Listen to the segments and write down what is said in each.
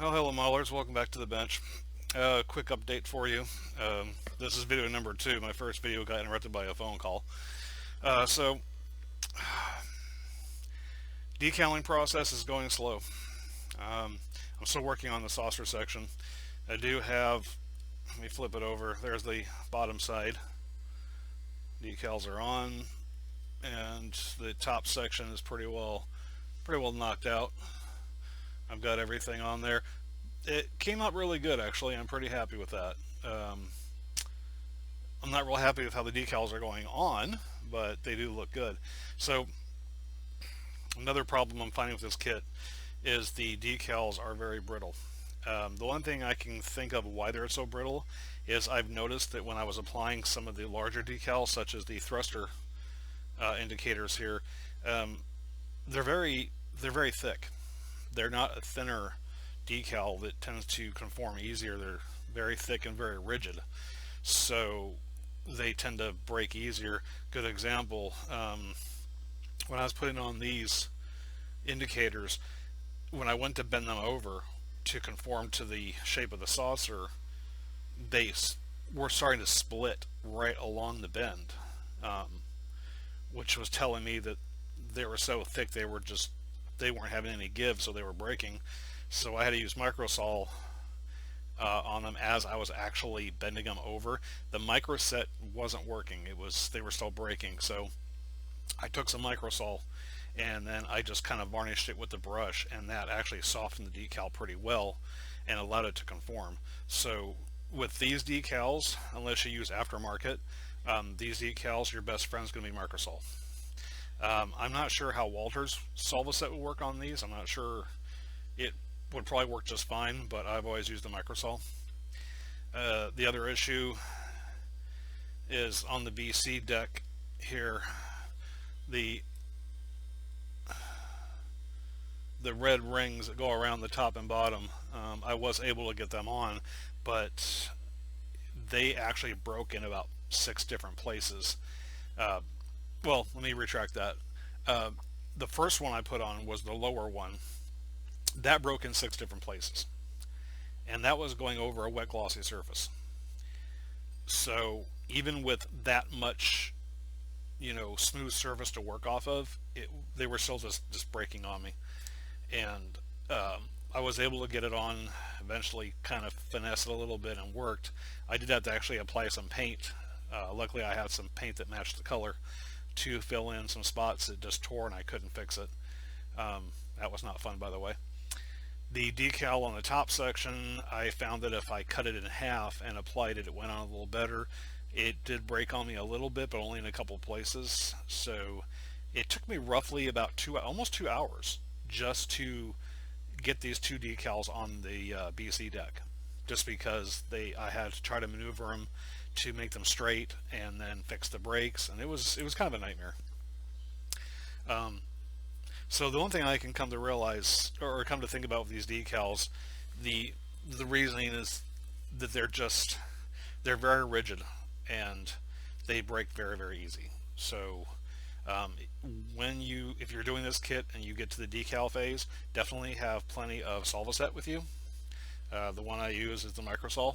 Well, hello, Maulers. Welcome back to the bench. Quick update for you. This is video number 2. My first video got interrupted by a phone call. So, decaling process is going slow. I'm still working on the saucer section. I do have, let me flip it over. There's the bottom side. Decals are on, and the top section is pretty well knocked out. I've got everything on there. It came out really good, actually. I'm pretty happy with that. I'm not real happy with how the decals are going on, but they do look good. So another problem I'm finding with this kit is the decals are very brittle. The one thing I can think of why they're so brittle is I've noticed that when I was applying some of the larger decals, such as the thruster indicators here, they're very thick. They're not a thinner decal that tends to conform easier. They're very thick and very rigid, so they tend to break easier. Good example, when I was putting on these indicators, when I went to bend them over to conform to the shape of the saucer, they were starting to split right along the bend, which was telling me that they were so thick they weren't having any give, so they were breaking. So I had to use microsaw on them as I was actually bending them over. The micro set wasn't working. They were still breaking. So I took some microsaw and then I just kind of varnished it with the brush, and that actually softened the decal pretty well and allowed it to conform. So with these decals, unless you use aftermarket, these decals, your best friend's going to be microsaw. I'm not sure how Walter's Solvaset would work on these. I'm not sure. It would probably work just fine, but I've always used the microsaw. The other issue is on the BC deck here, the red rings that go around the top and bottom. I was able to get them on, but they actually broke in about 6 different places. Well, let me retract that. The first one I put on was the lower one. That broke in 6 different places. And that was going over a wet glossy surface. So even with that much, smooth surface to work off of, they were still just breaking on me. And I was able to get it on, eventually kind of finesse it a little bit, and worked. I did have to actually apply some paint. Luckily I had some paint that matched the color to fill in some spots that just tore and I couldn't fix it. That was not fun, by the way. The decal on the top section, I found that if I cut it in half and applied it, it went on a little better. It did break on me a little bit, but only in a couple places. So it took me roughly about almost 2 hours just to get these 2 decals on the BC deck, just because I had to try to maneuver them to make them straight and then fix the brakes, and it was kind of a nightmare. So the one thing I can come to realize, or come to think about with these decals, the reasoning is that they're very rigid and they break very, very easy. So if you're doing this kit and you get to the decal phase, definitely have plenty of Solvaset with you. The one I use is the microsaw.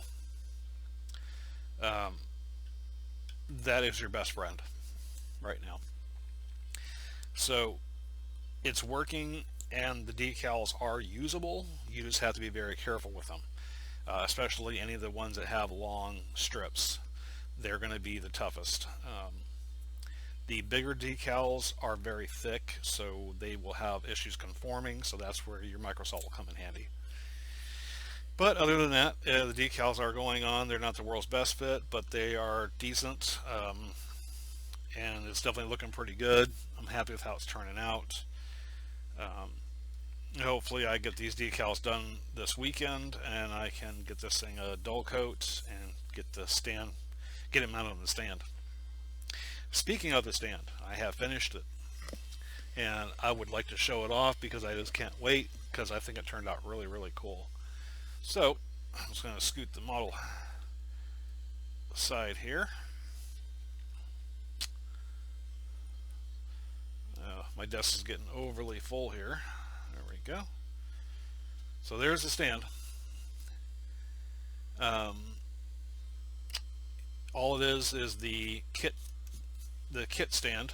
That is your best friend right now. So it's working and the decals are usable. You just have to be very careful with them, especially any of the ones that have long strips. They're going to be the toughest. The bigger decals are very thick, so they will have issues conforming, so that's where your microsaw will come in handy. But other than that, the decals are going on. They're not the world's best fit, but they are decent, and it's definitely looking pretty good. I'm happy with how it's turning out. Hopefully I get these decals done this weekend and I can get this thing a dull coat and get it mounted on the stand. Speaking of the stand, I have finished it and I would like to show it off because I just can't wait, because I think it turned out really, really cool. So I'm just going to scoot the model aside here. My desk is getting overly full here. There we go. So there's the stand. Um, all it is the kit stand,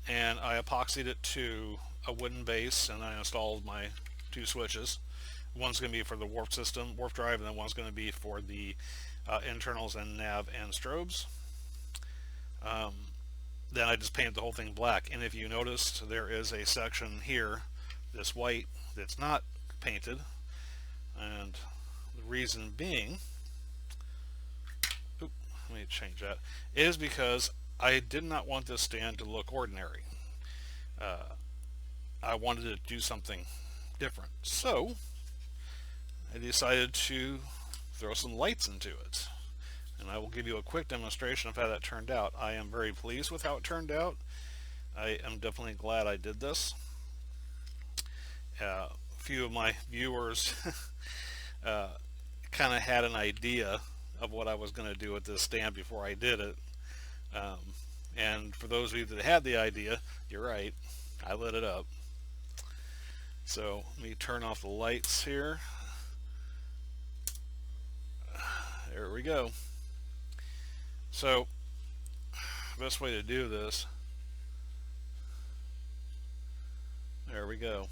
and I epoxied it to a wooden base, and I installed my two switches. One's going to be for the warp drive, and then one's going to be for the internals and nav and strobes. Um, then I just painted the whole thing black. And if you noticed, there is a section here, this white, that's not painted. And the reason being, let me change that, is because I did not want this stand to look ordinary. I wanted to do something different. So I decided to throw some lights into it. And I will give you a quick demonstration of how that turned out. I am very pleased with how it turned out. I am definitely glad I did this. A few of my viewers kind of had an idea of what I was going to do with this stand before I did it. And for those of you that had the idea, you're right, I lit it up. So let me turn off the lights here. There we go. So, best way to do this, there we go.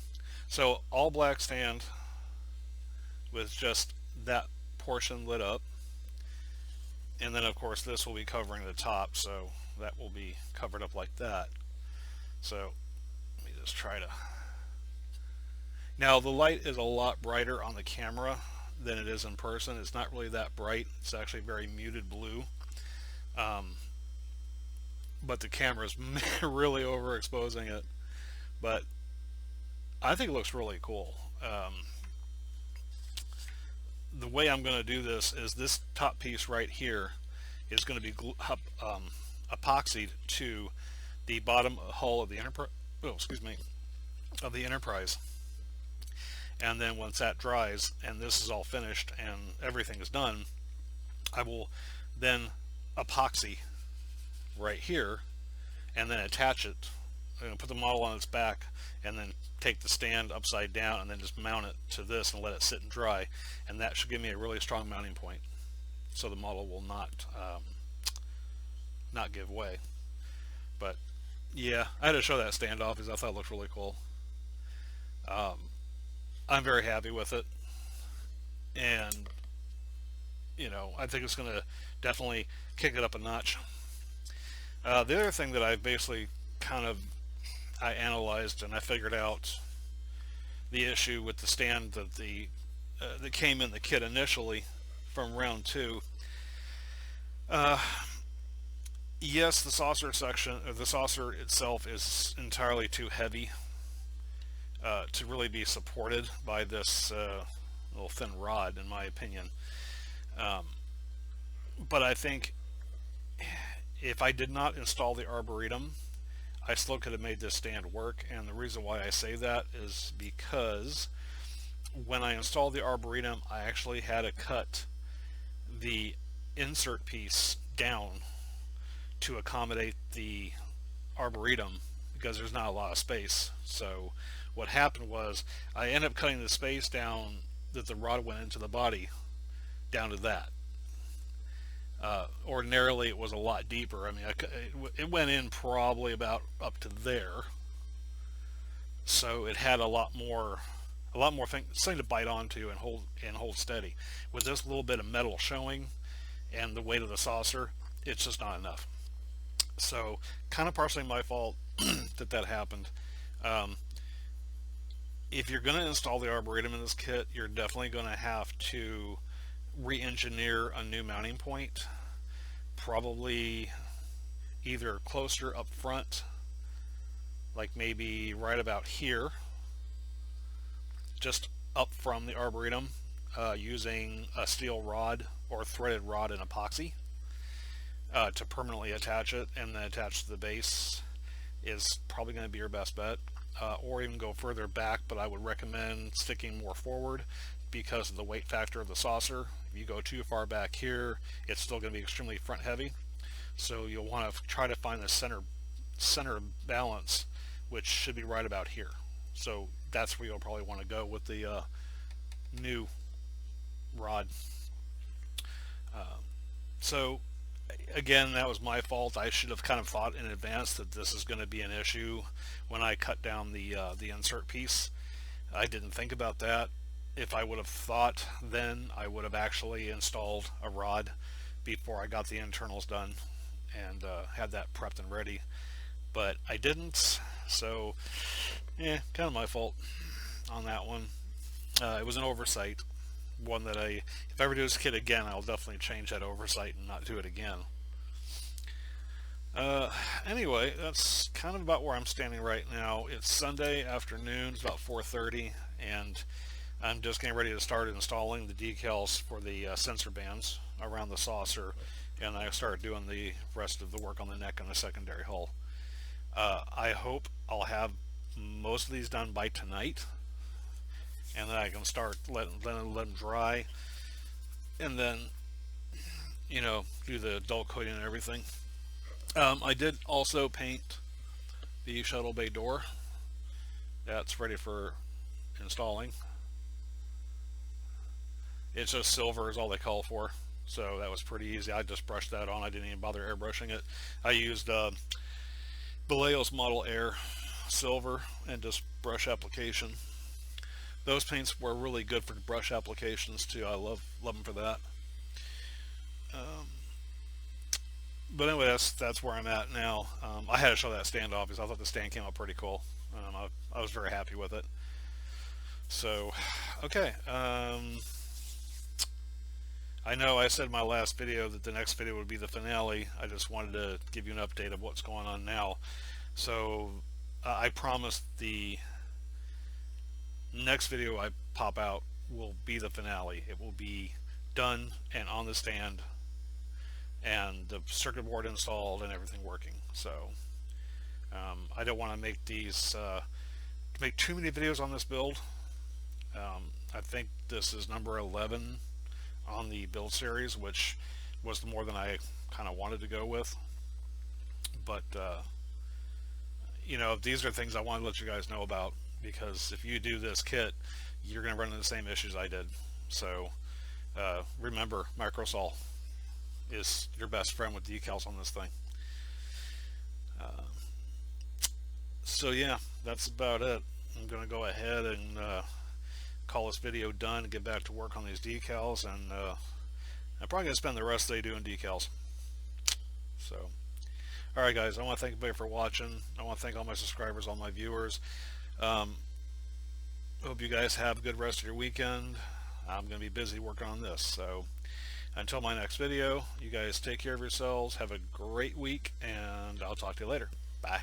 So, all black stand with just that portion lit up. And then, of course, this will be covering the top, so that will be covered up like that. So, let me just try to... Now, the light is a lot brighter on the camera than it is in person. It's not really that bright. It's actually very muted blue. But the camera's really overexposing it. But I think it looks really cool. The way I'm going to do this is this top piece right here is going to be epoxied to the bottom hull of the Enterprise. And then once that dries and this is all finished and everything is done, I will then epoxy right here and then attach it. I'm going to put the model on its back and then take the stand upside down and then just mount it to this and let it sit and dry, and that should give me a really strong mounting point so the model will not give way. But yeah, I had to show that stand off because I thought it looked really cool. I'm very happy with it, and I think it's going to definitely kick it up a notch. The other thing that I've basically I analyzed and I figured out the issue with the stand that came in the kit initially from round 2. Yes, the saucer itself is entirely too heavy to really be supported by this little thin rod, in my opinion. But I think if I did not install the Arboretum, I still could have made this stand work. And the reason why I say that is because when I installed the Arboretum, I actually had to cut the insert piece down to accommodate the Arboretum because there's not a lot of space. So what happened was I ended up cutting the space down that the rod went into the body down to that. Ordinarily it was a lot deeper. I mean, it went in probably about up to there, so it had a lot more thing to bite onto and hold steady. With this little bit of metal showing and the weight of the saucer, it's just not enough. So kind of partially my fault that happened. If you're going to install the Arboretum in this kit, you're definitely going to have to re-engineer a new mounting point, probably either closer up front, like maybe right about here, just up from the Arboretum, using a steel rod or threaded rod and epoxy to permanently attach it, and then attach to the base is probably going to be your best bet. Or even go further back, but I would recommend sticking more forward because of the weight factor of the saucer. If you go too far back here, it's still going to be extremely front heavy. So you'll want to try to find the center balance, which should be right about here. So that's where you'll probably want to go with the new rod. So again, that was my fault. I should have kind of thought in advance that this is going to be an issue when I cut down the insert piece. I didn't think about that. If I would have thought then, I would have actually installed a rod before I got the internals done and had that prepped and ready. But I didn't, so yeah, kind of my fault on that one. It was an oversight, one that if I ever do this kit again, I'll definitely change that oversight and not do it again. Anyway, that's kind of about where I'm standing right now. It's Sunday afternoon, it's about 4:30, and I'm just getting ready to start installing the decals for the sensor bands around the saucer, and I started doing the rest of the work on the neck and the secondary hull. I hope I'll have most of these done by tonight, and then I can start letting them dry, and then do the dull coating and everything. I did also paint the shuttle bay door. That's ready for installing. It's just silver is all they call for, so that was pretty easy. I just brushed that on. I didn't even bother airbrushing it. I used Vallejo's Model Air silver and just brush application. Those paints were really good for brush applications too. I love them for that. But anyway, that's where I'm at now. I had to show that stand off because I thought the stand came out pretty cool. I was very happy with it. So, okay. I know I said in my last video that the next video would be the finale. I just wanted to give you an update of what's going on now. So, I promised the next video I pop out will be the finale. It will be done and on the stand, and the circuit board installed and everything working. So I don't want to make make too many videos on this build. I think this is number 11 on the build series, which was more than I kind of wanted to go with. But these are things I want to let you guys know about, because if you do this kit, you're going to run into the same issues I did. So remember, Microsol is your best friend with decals on this thing. So yeah, that's about it. I'm going to go ahead and call this video done and get back to work on these decals, and I'm probably going to spend the rest of the day doing decals. So, alright guys, I want to thank everybody for watching. I want to thank all my subscribers, all my viewers. Hope you guys have a good rest of your weekend. I'm going to be busy working on this, so until my next video, you guys take care of yourselves, have a great week, and I'll talk to you later. Bye.